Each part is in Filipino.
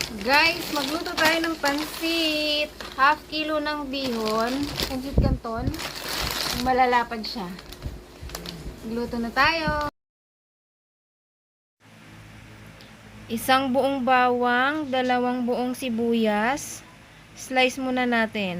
Guys, magluto tayo ng pansit. Half kilo ng bihon. Pansit canton. Malalapad siya. Magluto na tayo. Isang buong bawang, dalawang buong sibuyas. Slice muna natin.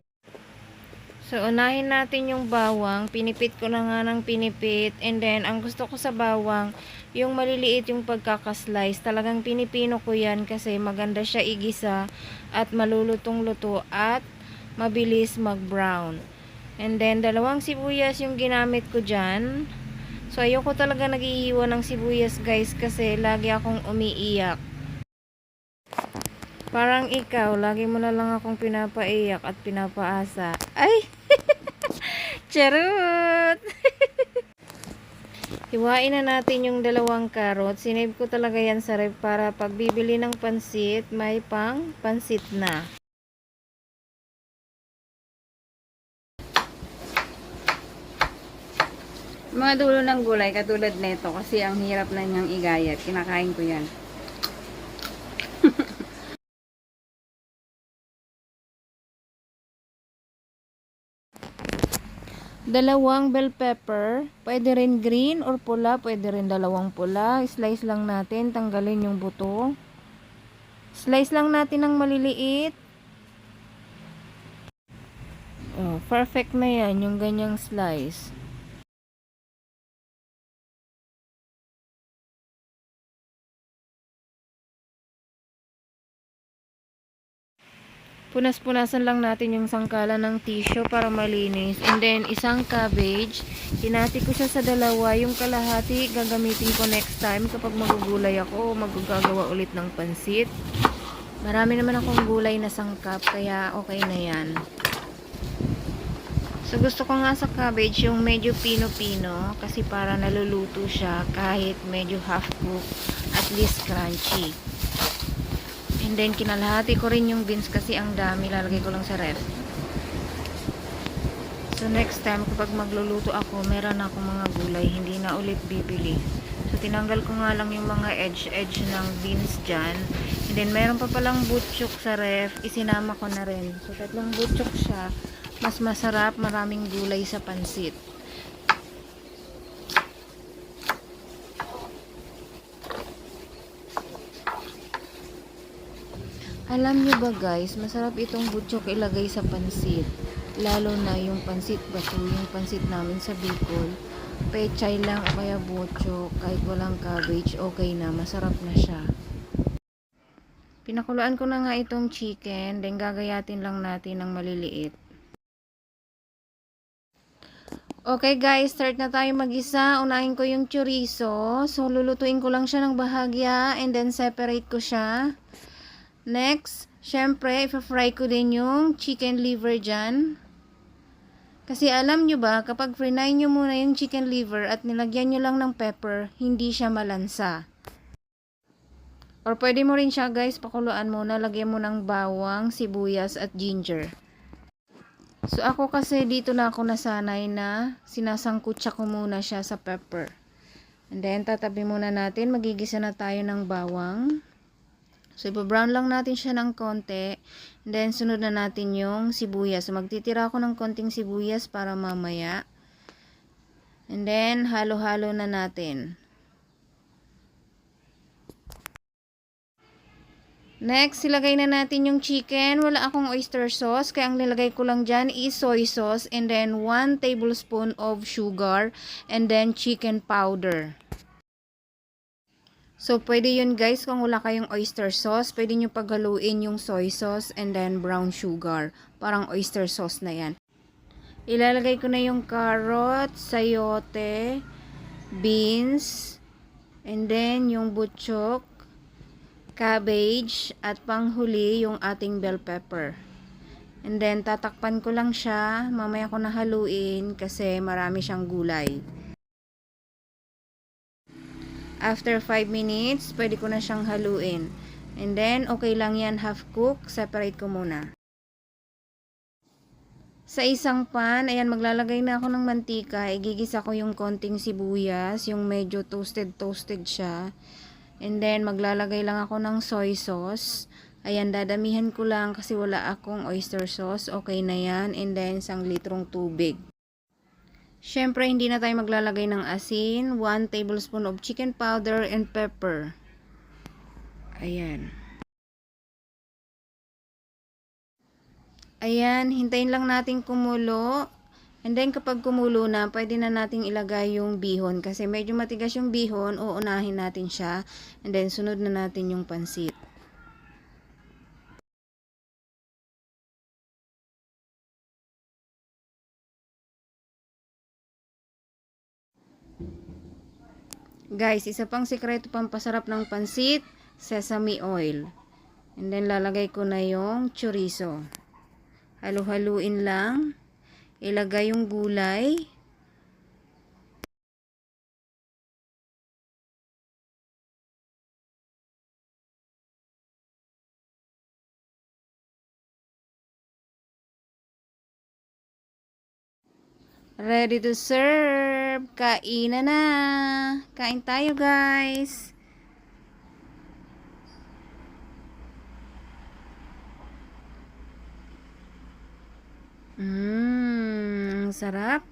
So, unahin natin yung bawang. Pinipit ko na nga ng pinipit. And then, ang gusto ko sa bawang, yung maliliit yung pagkakaslice. Talagang pinipino ko yan kasi maganda siya igisa at malulutong-luto at mabilis mag-brown. And then, dalawang sibuyas yung ginamit ko dyan. So, ayoko talaga nag-iiwan ng sibuyas guys kasi lagi akong umiiyak. Parang ikaw, lagi mo na lang akong pinapaiyak at pinapaasa. Ay! Charot! Hiwain na natin yung dalawang carrot. Sinave ko talaga yan sa ref para pag bibili ng pansit, may pang pansit na. Mga dulo ng gulay katulad nito kasi ang hirap na niyang igayat. Kinakain ko yan. Dalawang bell pepper, pwede rin green or pula, pwede rin dalawang pula. Slice lang natin, tanggalin yung buto. Slice lang natin ng maliliit. Oh, perfect na yan, yung ganyang slice. Punas-punasan lang natin yung sangkalan ng tissue para malinis. And then, isang cabbage. Hinati ko siya sa dalawa. Yung kalahati, gagamitin ko next time kapag magugulay ako o magugagawa ulit ng pansit. Marami naman akong gulay na sangkap, kaya okay na yan. So, gusto ko nga sa cabbage yung medyo pino-pino kasi para naluluto siya kahit medyo half-cook, at least crunchy. And then, kinalahati ko rin yung beans kasi ang dami. Lalagay ko lang sa ref. So, next time, kapag magluluto ako, meron ako mga gulay. Hindi na ulit bibili. So, tinanggal ko nga lang yung mga edge ng beans dyan. And then, meron pa palang butchok sa ref. Isinama ko na rin. So, tatlong butchok siya. Mas masarap, maraming gulay sa pansit. Alam nyo ba guys, masarap itong butchok ilagay sa pansit. Lalo na yung pansit bato, yung pansit namin sa Bicol. Pechay lang o kaya butchok, kahit walang cabbage, okay na, masarap na siya. Pinakuluan ko na nga itong chicken, then gagayatin lang natin ng maliliit. Okay guys, start na tayo mag-isa. Unahin ko yung chorizo. So, lulutuin ko lang siya ng bahagya and then separate ko siya. Next, syempre, ipa-fry ko din yung chicken liver dyan. Kasi alam nyo ba, kapag fry nyo muna yung chicken liver at nilagyan nyo lang ng pepper, hindi siya malansa. Or pwede mo rin siya guys, pakuluan muna, lagyan mo ng bawang, sibuyas at ginger. So ako kasi dito na ako nasanay na sinasangkutsa ko muna siya sa pepper. And then tatabi muna natin, magigisa na tayo ng bawang. So, ipa-brown lang natin siya ng konti. And then, sunod na natin yung sibuyas. So, magtitira ako ng konting sibuyas para mamaya. And then, halo-halo na natin. Next, ilagay na natin yung chicken. Wala akong oyster sauce. Kaya ang nilagay ko lang dyan is soy sauce. And then, 1 tablespoon of sugar. And then, chicken powder. So, pwede yun guys, kung wala kayong oyster sauce, pwede nyo paghaluin yung soy sauce and then brown sugar. Parang oyster sauce na yan. Ilalagay ko na yung carrot, sayote, beans, and then yung butchok, cabbage, at panghuli yung ating bell pepper. And then, tatakpan ko lang siya. Mamaya ko na haluin kasi marami siyang gulay. After 5 minutes, pwede ko na siyang haluin. And then, okay lang yan, half cook. Separate ko muna. Sa isang pan, ayan, maglalagay na ako ng mantika. Igigisa ko yung konting sibuyas, yung medyo toasted siya. And then, maglalagay lang ako ng soy sauce. Ayan, dadamihan ko lang kasi wala akong oyster sauce. Okay na yan. And then, 1 litrong tubig. Syempre, hindi na tayo maglalagay ng asin. 1 tablespoon of chicken powder and pepper. Ayan. Ayan, hintayin lang natin kumulo. And then, kapag kumulo na, pwede na nating ilagay yung bihon. Kasi medyo matigas yung bihon, uunahin natin siya. And then, sunod na natin yung pansit. Guys, isa pang sikreto pampasarap ng pansit, sesame oil. And then, lalagay ko na yung chorizo. Halu-haluin lang. Ilagay yung gulay. Ready to serve. Kainan na. Kain tayo, guys. Sarap.